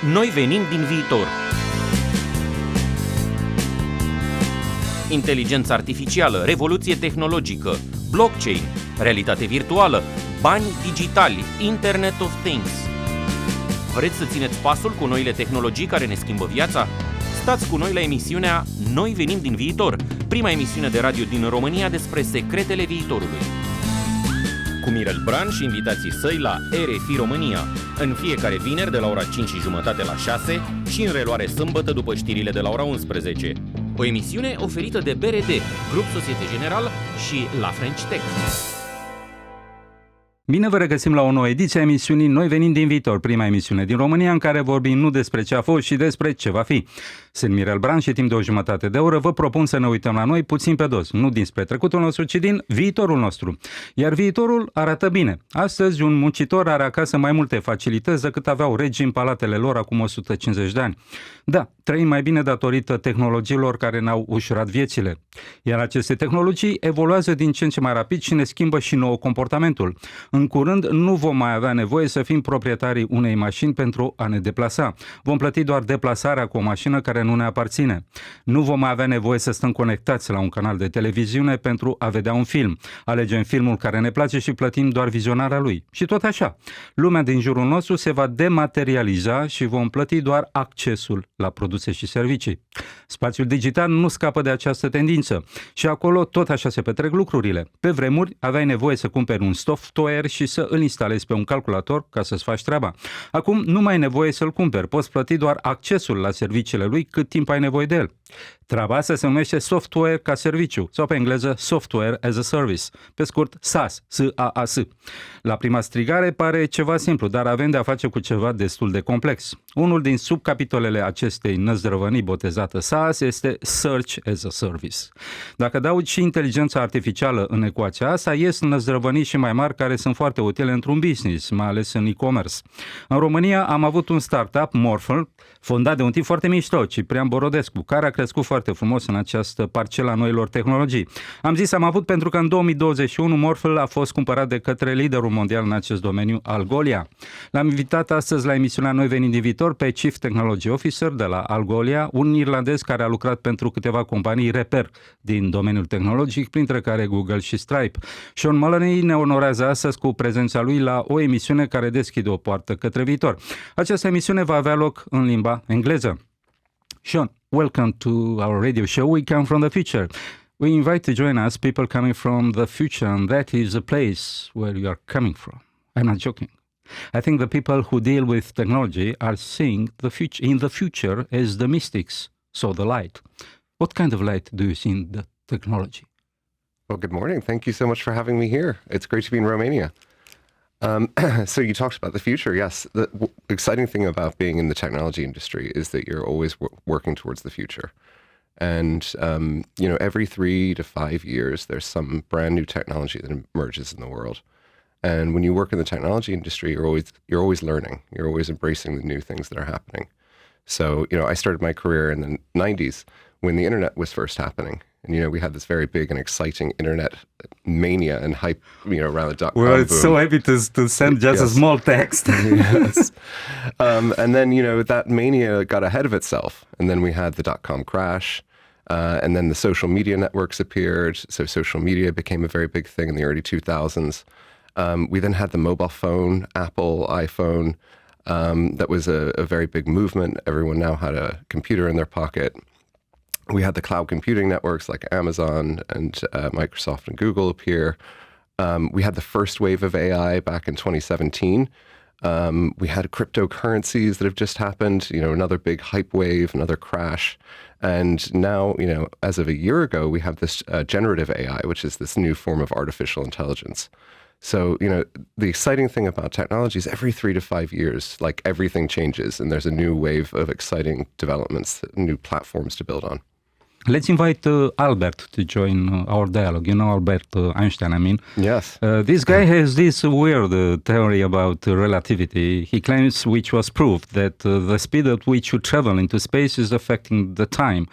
Noi venim din viitor. Inteligență artificială, revoluție tehnologică, blockchain, realitate virtuală, bani digitali, Internet of Things. Vreți să țineți pasul cu noile tehnologii care ne schimbă viața? Stați cu noi la emisiunea Noi venim din viitor, prima emisiune de radio din România despre secretele viitorului. Cu Mirel, Bran și invitații săi la RFI Romania, în fiecare vineri de la ora 5:30 la 6 și în reluare sâmbătă după știrile de la ora 11. O emisiune oferită de BRD, Grup Societe General și la French Tech. Bine vă regăsim la o nouă ediție a emisiunii Noi venim din viitor, prima emisiune din România în care vorbim nu despre ce a fost, ci despre ce va fi. Sunt Mirel, Bran și timp de o jumătate de oră vă propun să ne uităm la noi puțin pe dos, nu dinspre trecutul nostru, ci din viitorul nostru. Iar viitorul arată bine. Astăzi un muncitor are acasă mai multe facilități decât aveau regii în palatele lor acum 150 de ani. Da, trăim mai bine datorită tehnologiilor care ne-au ușurat viețile. Iar aceste tehnologii evoluează din ce în ce mai rapid și ne schimbă și nouă comportamentul. În curând nu vom mai avea nevoie să fim proprietarii unei mașini pentru a ne deplasa. Vom plăti doar deplasarea cu o mașină care nu ne aparține. Nu vom mai avea nevoie să stăm conectați la un canal de televiziune pentru a vedea un film. Alegem filmul care ne place și plătim doar vizionarea lui. Și tot așa. Lumea din jurul nostru se va dematerializa și vom plăti doar accesul la produse și servicii. Spațiul digital nu scapă de această tendință. Și acolo tot așa se petrec lucrurile. Pe vremuri aveai nevoie să cumperi un software și să îl instalezi pe un calculator ca să-ți faci treaba. Acum nu mai ai nevoie să-l cumperi, poți plăti doar accesul la serviciile lui cât timp ai nevoie de el. Treaba asta se numește software ca serviciu sau pe engleză software as a service, pe scurt SaaS, S-A-A-S. La prima strigare pare ceva simplu, dar avem de a face cu ceva destul de complex. Unul din subcapitolele acestei năzdrăvănii botezată SaaS este Search as a Service. Dacă adaugi și inteligența artificială în ecuația asta, ies năzdrăvănii și mai mari care sunt foarte utile într-un business, mai ales în e-commerce. În România am avut un startup, Morphle, fondat de un tip foarte mișto, Ciprian Borodescu, care a crescut foarte frumos în această parcelă a noilor tehnologii. Am zis am avut pentru că în 2021 Morphle a fost cumpărat de către liderul mondial în acest domeniu, Algolia. L-am invitat astăzi la emisiunea Noi venim din viitor pe Chief Technology Officer de la Algolia, un irlandez care a lucrat pentru câteva companii reper din domeniul tehnologic, printre care Google și Stripe. Sean Mullaney ne onorează astăzi cu prezența lui la o emisiune care deschide o poartă către viitor. Această emisiune va avea loc în limba engleză. Sean, welcome to our radio show. We come from the future. We invite to join us people coming from the future, and that is the place where you are coming from. I'm not joking. I think the people who deal with technology are seeing the future in the future as the mystics saw the light. What kind of light do you see in the technology? Well, good morning. Thank you so much for having me here. It's great to be in Romania. So you talked about the future. Yes, the exciting thing about being in the technology industry is that you're always working towards the future. And, every 3 to 5 years, there's some brand new technology that emerges in the world. And when you work in the technology industry, you're always learning. You're always embracing the new things that are happening. So, I started my career in the 90s when the internet was first happening. And, we had this very big and exciting internet mania and hype, around the dot-com Well, it's boom. so happy to send just a small text. Yes. And then, that mania got ahead of itself. And then we had the dot-com crash. And then the social media networks appeared. So social media became a very big thing in the early 2000s. We then had the mobile phone, Apple, iPhone. That was a very big movement. Everyone now had a computer in their pocket. We had the cloud computing networks like Amazon and Microsoft and Google appear. We had the first wave of AI back in 2017. We had cryptocurrencies that have just happened, another big hype wave, another crash. And now, as of a year ago, we have this generative AI, which is this new form of artificial intelligence. So, the exciting thing about technology is every 3 to 5 years, like everything changes and there's a new wave of exciting developments, new platforms to build on. Let's invite Albert to join our dialogue. You know Albert Einstein, I mean. Yes. This guy has this weird theory about relativity. He claims, which was proved, that the speed at which you travel into space is affecting the time.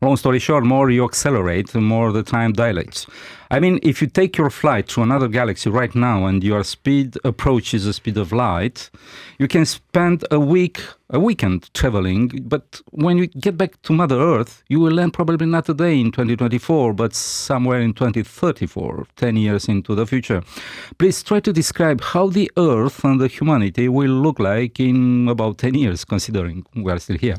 Long story short, more you accelerate, the more the time dilates. I mean, if you take your flight to another galaxy right now and your speed approaches the speed of light, you can spend a weekend traveling, but when you get back to Mother Earth, you will land probably not today in 2024, but somewhere in 2034, 10 years into the future. Please try to describe how the Earth and the humanity will look like in about 10 years, considering we are still here.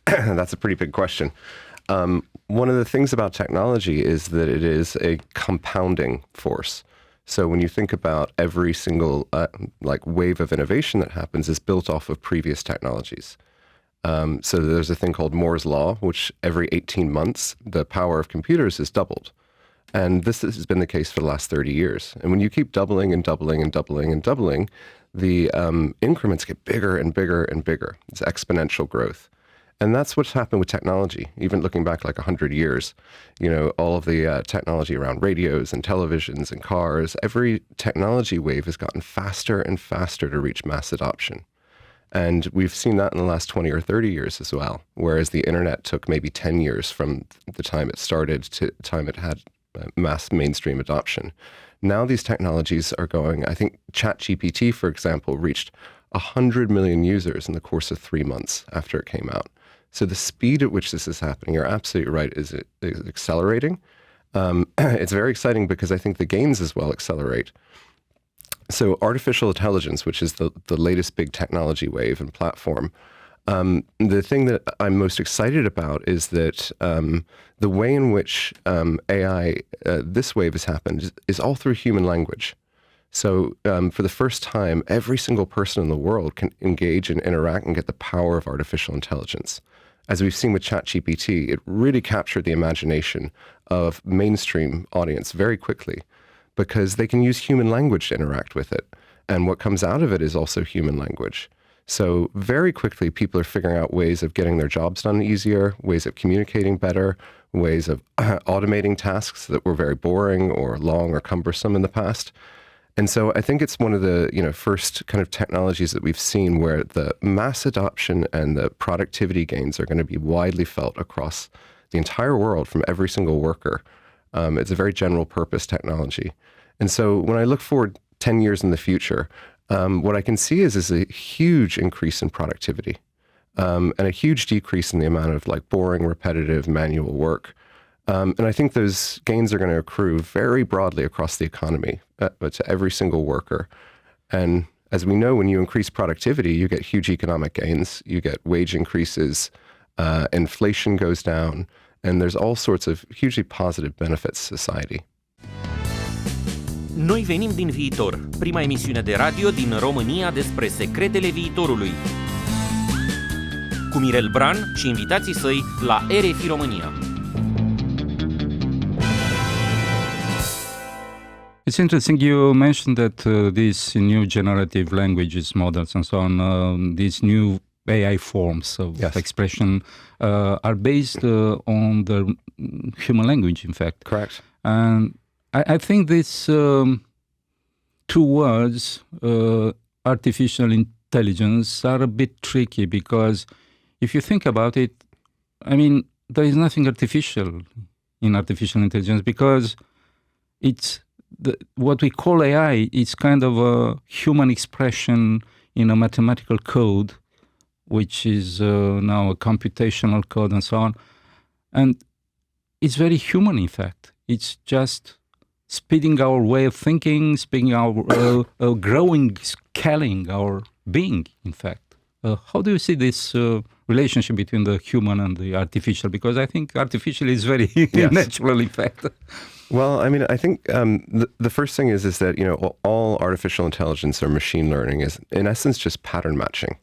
That's a pretty big question. One of the things about technology is that it is a compounding force. So when you think about every single wave of innovation that happens is built off of previous technologies. So there's a thing called Moore's Law, which every 18 months, the power of computers is doubled. And this has been the case for the last 30 years. And when you keep doubling and doubling and doubling and doubling, the increments get bigger and bigger and bigger. It's exponential growth. And that's what's happened with technology, even looking back like 100 years. You know, all of the technology around radios and televisions and cars, every technology wave has gotten faster and faster to reach mass adoption. And we've seen that in the last 20 or 30 years as well, whereas the internet took maybe 10 years from the time it started to the time it had mass mainstream adoption. Now these technologies are going, I think ChatGPT, for example, reached 100 million users in the course of 3 months after it came out. So the speed at which this is happening, you're absolutely right, is accelerating. It's very exciting because I think the gains as well accelerate. So artificial intelligence, which is the latest big technology wave and platform, the thing that I'm most excited about is that the way in which AI, this wave has happened, is all through human language. So for the first time, every single person in the world can engage and interact and get the power of artificial intelligence. As we've seen with ChatGPT, it really captured the imagination of mainstream audience very quickly because they can use human language to interact with it. And what comes out of it is also human language. So very quickly, people are figuring out ways of getting their jobs done easier, ways of communicating better, ways of automating tasks that were very boring or long or cumbersome in the past. And so I think it's one of the first kind of technologies that we've seen where the mass adoption and the productivity gains are going to be widely felt across the entire world from every single worker. It's a very general purpose technology. And so when I look forward 10 years in the future, what I can see is a huge increase in productivity and a huge decrease in the amount of boring, repetitive manual work. And I think those gains are going to accrue very broadly across the economy to every single worker. And as we know, when you increase productivity, you get huge economic gains, you get wage increases, inflation goes down, and there's all sorts of hugely positive benefits to society. Noi venim din Viitor, prima emisiune de radio din România despre secretele viitorului. Cu Mirel, Bran și invitații săi la RFI Romania. It's interesting you mentioned that these new generative languages, models and so on, these new AI forms of expression are based on the human language, in fact. Correct. And I think these two words, artificial intelligence, are a bit tricky because if you think about it, I mean, there is nothing artificial in artificial intelligence because it's what we call AI is kind of a human expression in a mathematical code, which is now a computational code and so on. And it's very human, in fact. It's just speeding our way of thinking, speeding our growing, scaling our being, in fact. How do you see this relationship between the human and the artificial? Because I think artificial is very natural, in fact. Well, I mean, I think the first thing is that, all artificial intelligence or machine learning is, in essence, just pattern matching.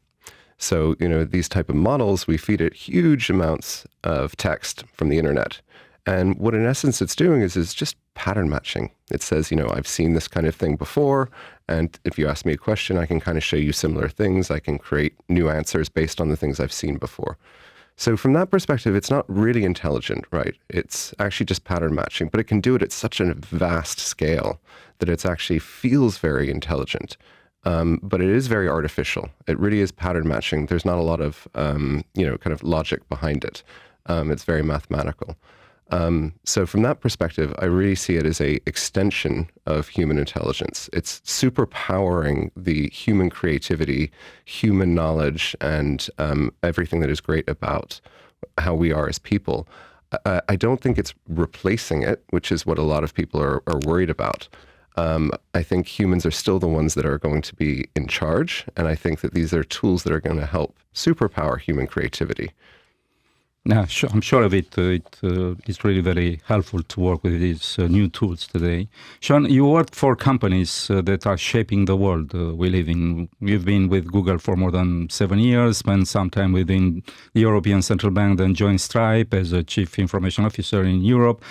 So, these type of models, we feed it huge amounts of text from the internet. And what, in essence, it's doing is just pattern matching. It says, I've seen this kind of thing before, and if you ask me a question, I can kind of show you similar things. I can create new answers based on the things I've seen before. So from that perspective, it's not really intelligent, right? It's actually just pattern matching, but it can do it at such a vast scale that it actually feels very intelligent. But it is very artificial. It really is pattern matching. There's not a lot of, kind of logic behind it. It's very mathematical. So from that perspective, I really see it as a extension of human intelligence. It's superpowering the human creativity, human knowledge, and everything that is great about how we are as people. I don't think it's replacing it, which is what a lot of people are worried about. I think humans are still the ones that are going to be in charge, and I think that these are tools that are going to help superpower human creativity. Yeah, I'm sure of it. It's really very helpful to work with these new tools today. Sean, you work for companies that are shaping the world we live in. You've been with Google for more than 7 years, spent some time within the European Central Bank, then joined Stripe as a Chief Information Officer in Europe.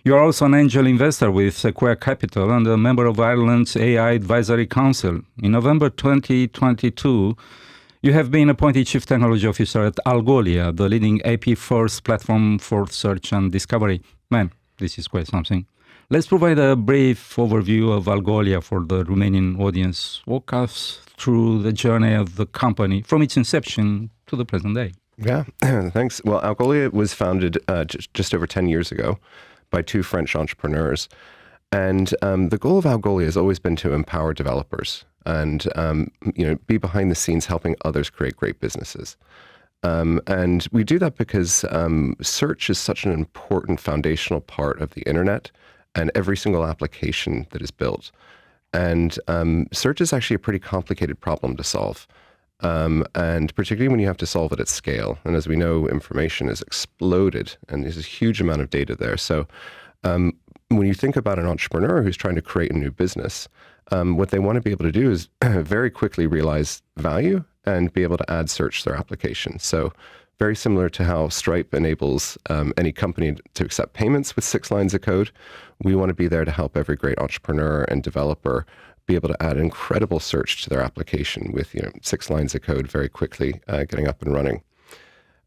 You're also an angel investor with Sequoia Capital and a member of Ireland's AI Advisory Council. In November 2022, you have been appointed Chief Technology Officer at Algolia, the leading AP-first platform for search and discovery. Man, this is quite something. Let's provide a brief overview of Algolia for the Romanian audience. Walk us through the journey of the company from its inception to the present day. Yeah, thanks. Well, Algolia was founded just over 10 years ago by two French entrepreneurs. And the goal of Algolia has always been to empower developers and be behind the scenes helping others create great businesses. And we do that because search is such an important foundational part of the internet and every single application that is built. And search is actually a pretty complicated problem to solve. And particularly when you have to solve it at scale. And as we know, information has exploded and there's a huge amount of data there. So when you think about an entrepreneur who's trying to create a new business, what they want to be able to do is very quickly realize value and be able to add search to their application. So very similar to how Stripe enables any company to accept payments with 6 lines of code, we want to be there to help every great entrepreneur and developer be able to add incredible search to their application with 6 lines of code very quickly getting up and running.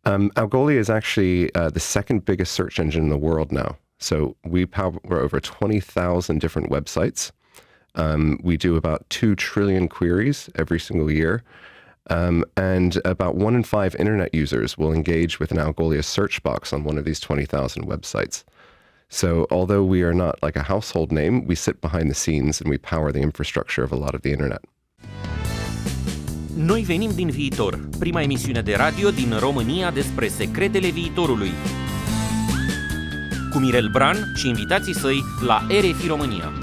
Algolia is actually the second biggest search engine in the world now. So we power over 20,000 different websites. We do about 2 trillion queries every single year. And about 1 in 5 internet users will engage with an Algolia search box on one of these 20,000 websites. So although we are not like a household name, we sit behind the scenes and we power the infrastructure of a lot of the internet. Noi venim din Viitor, prima emisiune de radio din România despre secretele viitorului. Cu Mirel, Bran și invitații săi la RFI Romania.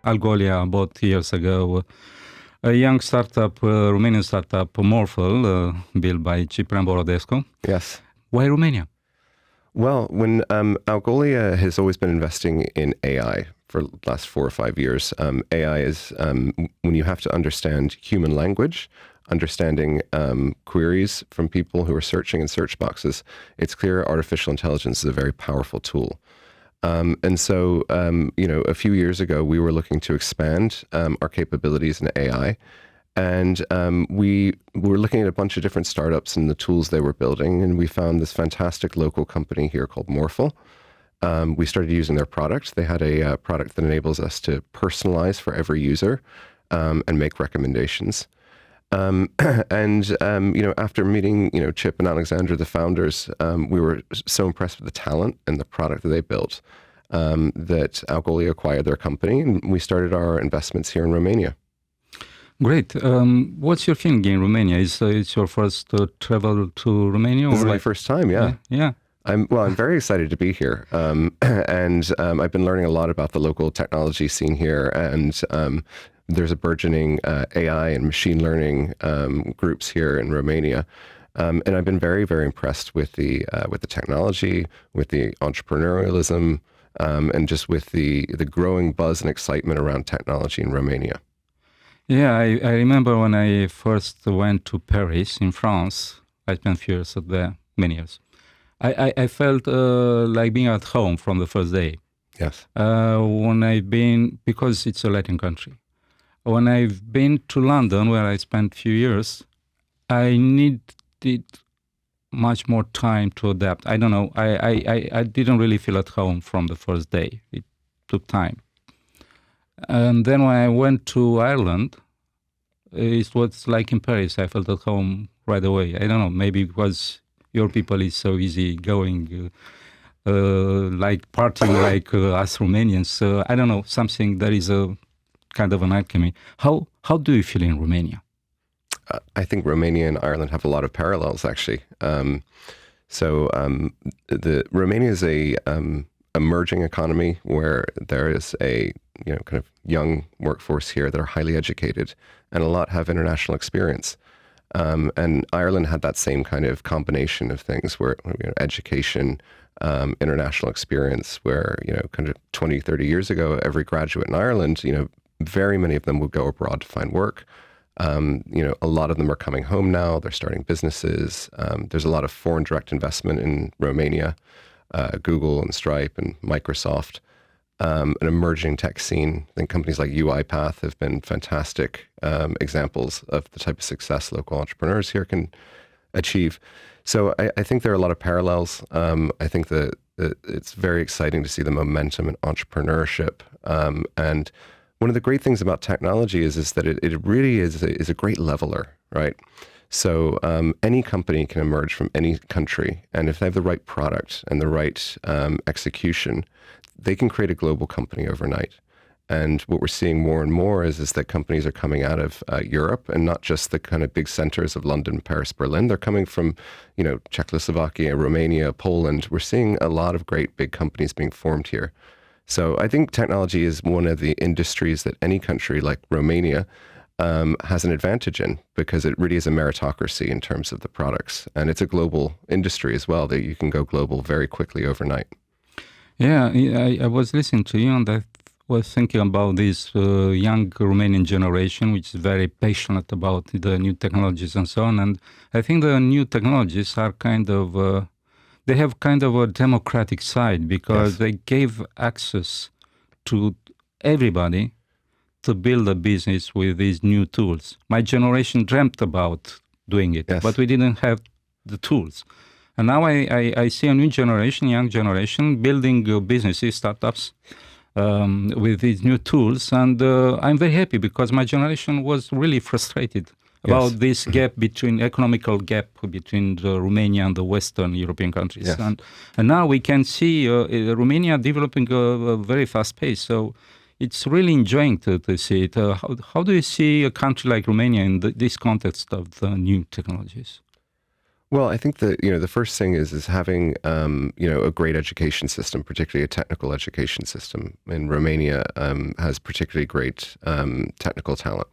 Algolia, about years ago, a young startup, Romanian startup, Morphle, built by Ciprian Borodescu. Yes. Why Romania? Well, when Algolia has always been investing in AI for the last 4 or 5 years. AI is when you have to understand human language, understanding queries from people who are searching in search boxes, it's clear artificial intelligence is a very powerful tool. And so, a few years ago, we were looking to expand our capabilities in AI. And we were looking at a bunch of different startups and the tools they were building. And we found this fantastic local company here called Morphle. We started using their product. They had a product that enables us to personalize for every user and make recommendations. After meeting, Chip and Alexandra, the founders, we were so impressed with the talent and the product that they built that Algolia acquired their company, and we started our investments here in Romania. Great. What's your feeling in Romania? It's your first travel to Romania? This is my first time, yeah. Yeah. I'm very excited to be here. I've been learning a lot about the local technology scene here, and there's a burgeoning AI and machine learning groups here in Romania. And I've been very, very impressed with the technology, with the entrepreneurialism, and just with the growing buzz and excitement around technology in Romania. Yeah, I remember when I first went to Paris in France. I spent a few years there, many years. I felt like being at home from the first day. Yes. When I've been, because it's a Latin country. When I've been to London, where I spent a few years, I needed much more time to adapt. I don't know. I didn't really feel at home from the first day. It took time. And then when I went to Ireland, it was like in Paris. I felt at home right away. I don't know, maybe because your people is so easy going, like partying like us Romanians. I don't know, something that is a kind of an alchemy. How do you feel in Romania? I think Romania and Ireland have a lot of parallels, actually. Romania is a emerging economy where there is a kind of young workforce here that are highly educated, and a lot have international experience. And Ireland had that same kind of combination of things where education, international experience, where kind of 20, 30 years ago, every graduate in Ireland, very many of them would go abroad to find work. A lot of them are coming home now. They're starting businesses. There's a lot of foreign direct investment in Romania, Google and Stripe and Microsoft, an emerging tech scene. I think companies like UiPath have been fantastic examples of the type of success local entrepreneurs here can achieve. So I think there are a lot of parallels. I think that it's very exciting to see the momentum in entrepreneurship. And one of the great things about technology is that it really is a great leveler, right? So any company can emerge from any country, and if they have the right product and the right execution, they can create a global company overnight. And what we're seeing more and more is that companies are coming out of Europe, and not just the kind of big centers of London, Paris, Berlin. They're coming from, Czechoslovakia, Romania, Poland. We're seeing a lot of great big companies being formed here. So I think technology is one of the industries that any country like Romania has an advantage in, because it really is a meritocracy in terms of the products. And it's a global industry as well, that you can go global very quickly overnight. Yeah, I was listening to you, and I was thinking about this young Romanian generation, which is very passionate about the new technologies and so on. And I think the new technologies are they have kind of a democratic side, because they gave access to everybody to build a business with these new tools. My generation dreamt about doing it, but we didn't have the tools. And now I see a new generation, young generation, building businesses, startups with these new tools. And I'm very happy, because my generation was really frustrated about this gap economical gap between Romania and the Western European countries. Yes. And now we can see Romania developing a very fast pace. So it's really enjoying to see it. How do you see a country like Romania in this context of the new technologies? Well, I think that, the first thing is having, a great education system, particularly a technical education system. And Romania has particularly great technical talent.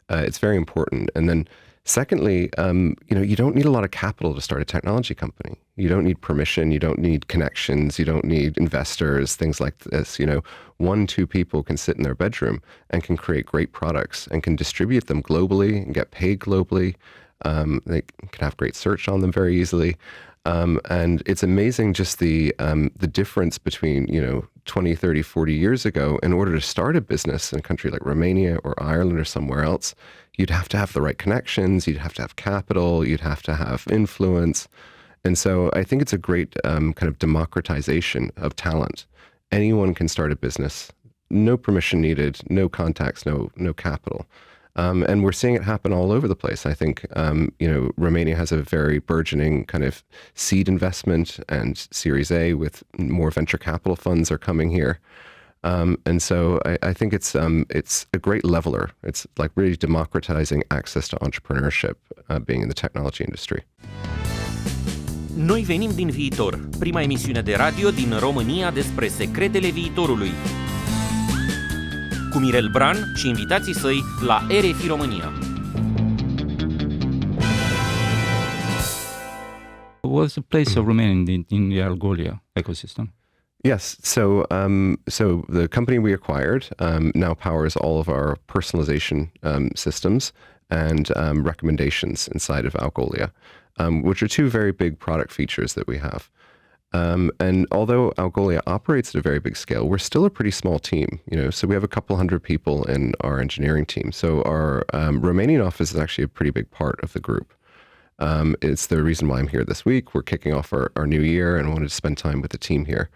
It's very important. And then secondly, you don't need a lot of capital to start a technology company. You don't need permission. You don't need connections. You don't need investors, things like this. 1-2 people can sit in their bedroom and can create great products and can distribute them globally and get paid globally. They can have great search on them very easily. And it's amazing just the difference between, 20, 30, 40 years ago. In order to start a business in a country like Romania or Ireland or somewhere else, you'd have to have the right connections, you'd have to have capital, you'd have to have influence. And so I think it's a great kind of democratization of talent. Anyone can start a business, no permission needed, no contacts, no capital. And we're seeing it happen all over the place. I think, Romania has a very burgeoning kind of seed investment and Series A, with more venture capital funds are coming here. And so I think it's a great leveler. It's like really democratizing access to entrepreneurship, being in the technology industry. Noi venim din Viitor, prima emisiune de radio din România despre secretele viitorului. Cu Mirel, Bran și invitații săi la RFI Romania. What's the place of Romania in the Algolia ecosystem? Yes. So the company we acquired now powers all of our personalization systems and recommendations inside of Algolia, which are two very big product features that we have. And although Algolia operates at a very big scale, we're still a pretty small team, so we have a couple hundred people in our engineering team. So our Romanian office is actually a pretty big part of the group. It's the reason why I'm here this week. We're kicking off our new year and wanted to spend time with the team here.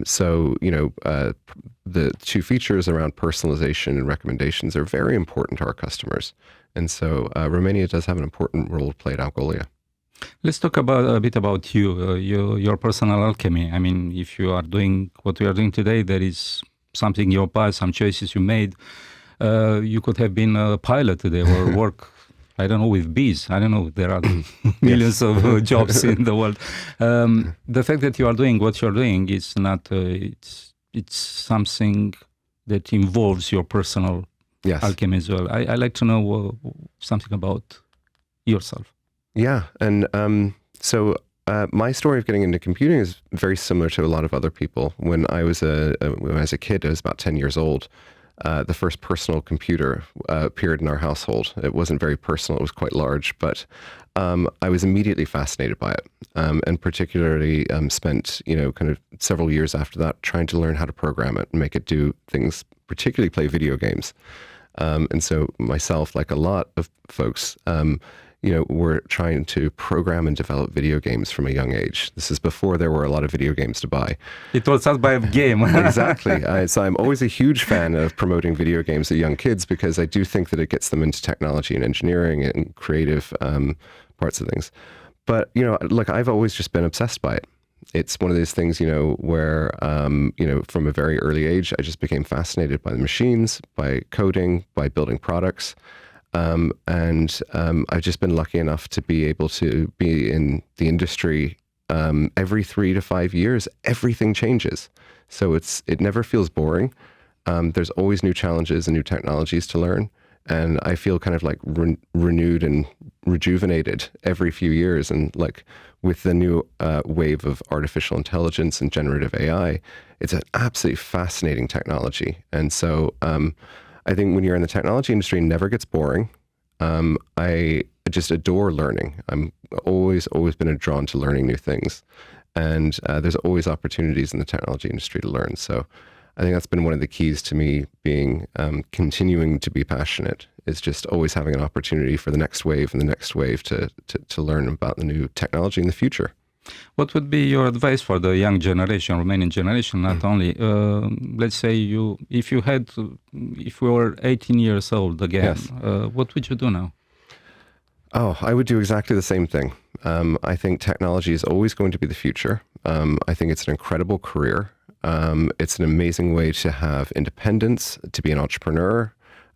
So, the two features around personalization and recommendations are very important to our customers. And so Romania does have an important role to play at Algolia. Let's talk a bit about your personal alchemy. I mean, if you are doing what we are doing today, there is something in your past, some choices you made. You could have been a pilot today or work, I don't know, with bees. I don't know. There are millions of jobs in the world. The fact that you are doing what you're doing is not, it's something that involves your personal alchemy as well. I like to know something about yourself. Yeah. And so my story of getting into computing is very similar to a lot of other people. When I was a kid, I was about 10 years old. The first personal computer appeared in our household. It wasn't very personal. It was quite large, but I was immediately fascinated by it, and particularly spent, kind of several years after that trying to learn how to program it and make it do things, particularly play video games. And so myself, like a lot of folks, were trying to program and develop video games from a young age. This is before there were a lot of video games to buy. It was us by a game. Exactly. So I'm always a huge fan of promoting video games to young kids because I do think that it gets them into technology and engineering and creative parts of things. But, I've always just been obsessed by it. It's one of these things, where, from a very early age, I just became fascinated by the machines, by coding, by building products. I've just been lucky enough to be able to be in the industry. Every 3 to 5 years, everything changes. So it never feels boring. There's always new challenges and new technologies to learn. And I feel kind of like renewed and rejuvenated every few years. And like with the new wave of artificial intelligence and generative AI, it's an absolutely fascinating technology. And so I think when you're in the technology industry, it never gets boring. I just adore learning. I'm always been drawn to learning new things. And there's always opportunities in the technology industry to learn. So I think that's been one of the keys to me being continuing to be passionate, is just always having an opportunity for the next wave and the next wave to learn about the new technology in the future. What would be your advice for the young generation, Romanian generation, not only? Let's say if we were 18 years old again, what would you do now? Oh, I would do exactly the same thing. I think technology is always going to be the future. I think it's an incredible career. It's an amazing way to have independence, to be an entrepreneur.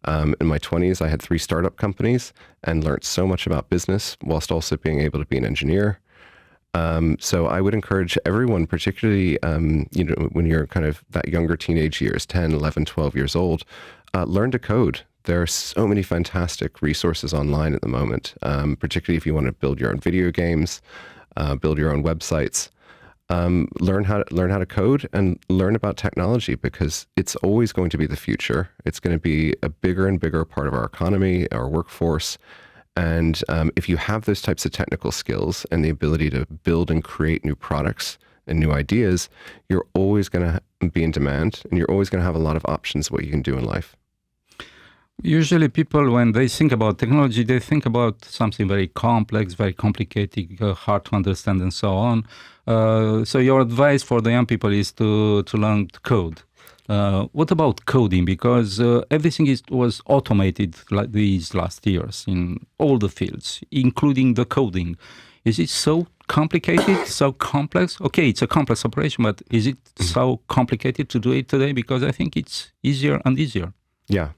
In my 20s, I had 3 startup companies and learned so much about business whilst also being able to be an engineer. So I would encourage everyone, particularly, when you're kind of that younger teenage years, 10, 11, 12 years old, learn to code. There are so many fantastic resources online at the moment, particularly if you want to build your own video games, build your own websites. Learn how to code and learn about technology, because it's always going to be the future. It's going to be a bigger and bigger part of our economy, our workforce. And if you have those types of technical skills and the ability to build and create new products and new ideas, you're always going to be in demand, and you're always going to have a lot of options of what you can do in life. Usually people, when they think about technology, they think about something very complex, very complicated, hard to understand, and so on. So your advice for the young people is to learn to code. What about coding? Because everything was automated like these last years in all the fields, including the coding. Is it so complicated, so complex? Okay, it's a complex operation, but is it so complicated to do it today? Because I think it's easier and easier. Yeah.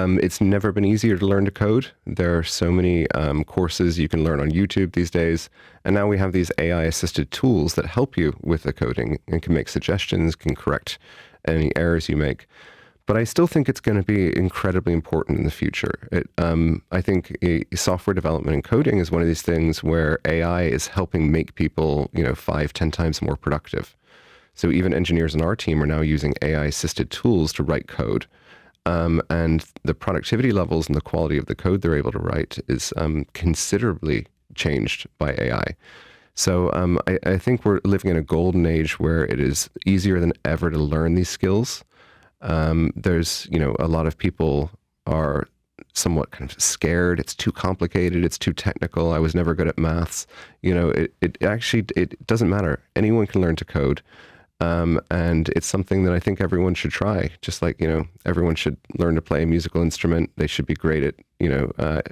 It's never been easier to learn to code. There are so many courses you can learn on YouTube these days. And now we have these AI-assisted tools that help you with the coding and can make suggestions, can correct any errors you make. But I still think it's going to be incredibly important in the future. I think software development and coding is one of these things where AI is helping make people, 5, 10 times more productive. So even engineers in our team are now using AI-assisted tools to write code. And the productivity levels and the quality of the code they're able to write is considerably changed by AI. So I think we're living in a golden age where it is easier than ever to learn these skills. There's, a lot of people are somewhat kind of scared. It's too complicated. It's too technical. I was never good at maths. It doesn't matter. Anyone can learn to code. And it's something that I think everyone should try. Just like, everyone should learn to play a musical instrument. They should be great at,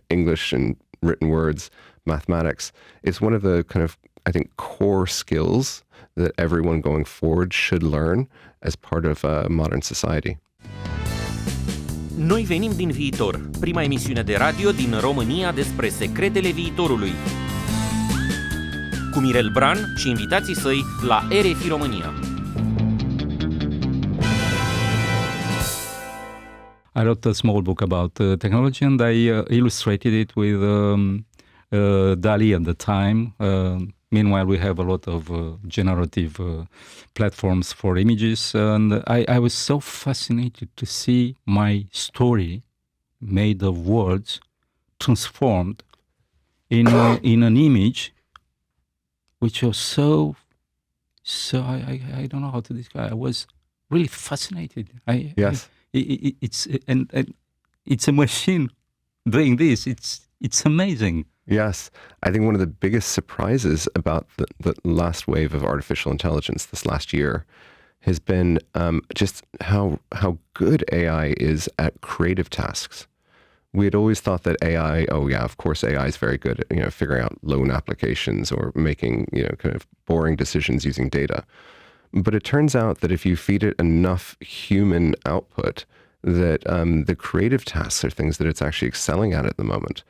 English and written words, mathematics. It's one of the kind of, I think, core skills that everyone going forward should learn as part of modern society. Noi venim din viitor, prima emisiune de radio din România despre secretele viitorului. Cu Mirel, Bran și invitații săi la RFI Romania. I wrote a small book about technology and I illustrated it with DALL-E at the time. Meanwhile, we have a lot of generative platforms for images, and I was so fascinated to see my story made of words transformed in an image which was so I don't know how to describe. I was really fascinated. Yes. It's a machine doing this. It's amazing. Yes. I think one of the biggest surprises about the last wave of artificial intelligence this last year has been just how good AI is at creative tasks. We had always thought that AI, of course AI is very good at, figuring out loan applications or making, kind of boring decisions using data. But it turns out that if you feed it enough human output, that the creative tasks are things that it's actually excelling at the moment.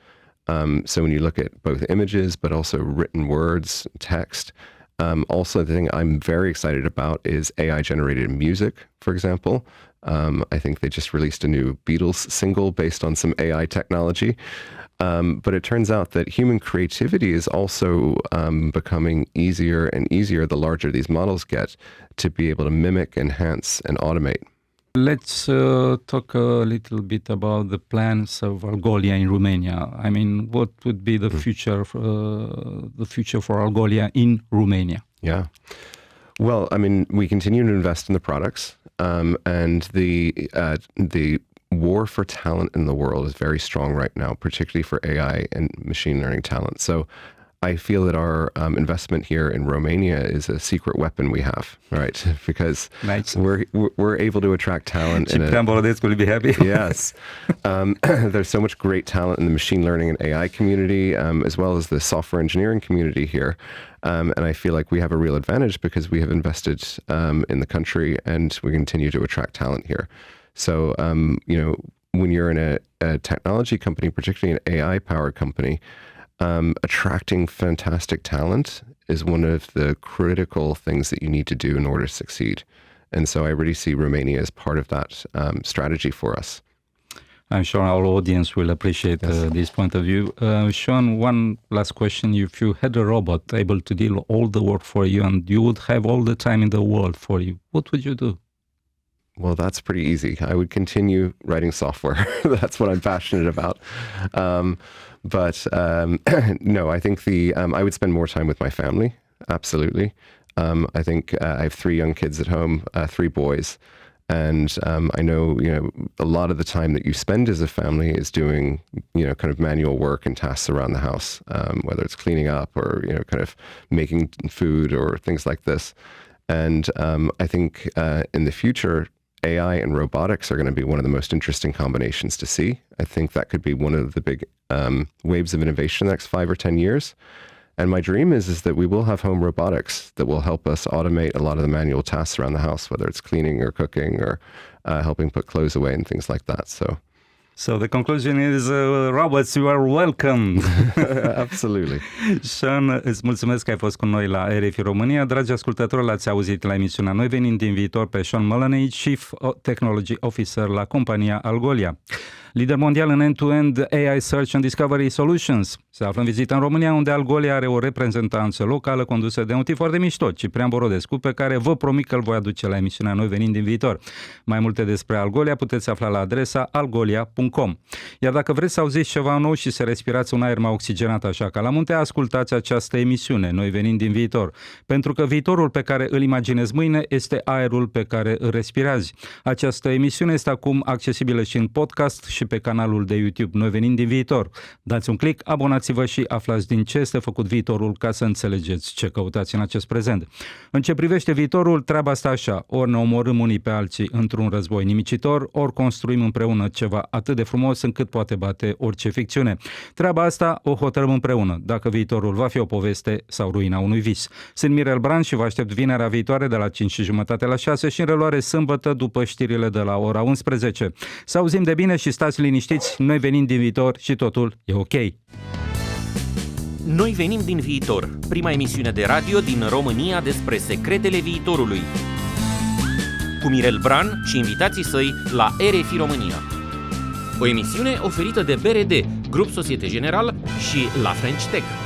So when you look at both images, but also written words, text, also the thing I'm very excited about is AI-generated music, for example. I think they just released a new Beatles single based on some AI technology. But it turns out that human creativity is also becoming easier and easier the larger these models get to be able to mimic, enhance, and automate. Let's talk a little bit about the plans of Algolia in Romania. I mean, what would be the future for Algolia in Romania? Yeah. Well, I mean, we continue to invest in the products, and the war for talent in the world is very strong right now, particularly for AI and machine learning talent. So I feel that our investment here in Romania is a secret weapon we have, right? Because we're able to attract talent. Will be happy. Yes. There's so much great talent in the machine learning and AI community, as well as the software engineering community here. And I feel like we have a real advantage because we have invested in the country and we continue to attract talent here. So, when you're in a technology company, particularly an AI-powered company, attracting fantastic talent is one of the critical things that you need to do in order to succeed. And so I really see Romania as part of that strategy for us. I'm sure our audience will appreciate this point of view. Sean, one last question. If you had a robot able to do all the work for you and you would have all the time in the world for you, what would you do? Well, that's pretty easy. I would continue writing software. That's what I'm passionate about. No, I think I would spend more time with my family. Absolutely. I think I have 3 young kids at home, 3 boys. And I know, a lot of the time that you spend as a family is doing, kind of manual work and tasks around the house, whether it's cleaning up or, kind of making food or things like this. And I think in the future, AI and robotics are going to be one of the most interesting combinations to see. I think that could be one of the big waves of innovation in the next 5 or 10 years. And my dream is that we will have home robotics that will help us automate a lot of the manual tasks around the house, whether it's cleaning or cooking or helping put clothes away and things like that. So the conclusion is, robots, you are welcome. Absolutely. Sean, îți mulțumesc că ai fost cu noi la RFI România. Dragi ascultători, l-ați auzit la emisiunea Noi venim din viitor pe Sean Mullaney, Chief Technology Officer la compania Algolia. Lider mondial în end-to-end AI Search and Discovery Solutions. Se află în vizită în România, unde Algolia are o reprezentanță locală condusă de un tip foarte mișto, Ciprian Borodescu, pe care vă promit că îl voi aduce la emisiunea Noi venim din viitor. Mai multe despre Algolia puteți afla la adresa algolia.com. Iar dacă vreți să auziți ceva nou și să respirați un aer mai oxigenat așa ca la munte, ascultați această emisiune Noi venim din viitor. Pentru că viitorul pe care îl imaginezi mâine este aerul pe care îl respirați. Această emisiune este acum accesibilă și în podcast și și pe canalul de YouTube Noi venim din viitor. Dați un click, abonați-vă și aflați din ce este făcut Viitorul ca să înțelegeți ce căutați în acest prezent. În ce privește viitorul, treaba asta așa, ori ne omorâm unii pe alții într-un război nimicitor, ori construim împreună ceva atât de frumos încât poate bate orice ficțiune. Treaba asta o hotărâm împreună, dacă viitorul va fi o poveste sau ruina unui vis. Sunt Mirel, Bran și vă aștept vinerea viitoare de la 5:30 la 6 și în reluare sâmbătă după știrile de la ora 11. Să auzim de bine și stați liniștiți, noi venim din viitor și totul e ok. Noi venim din viitor, prima emisiune de radio din România despre secretele viitorului. Cu Mirel, Bran și invitații săi la RFI Romania. O emisiune oferită de BRD, Grup Societe General și la French Tech.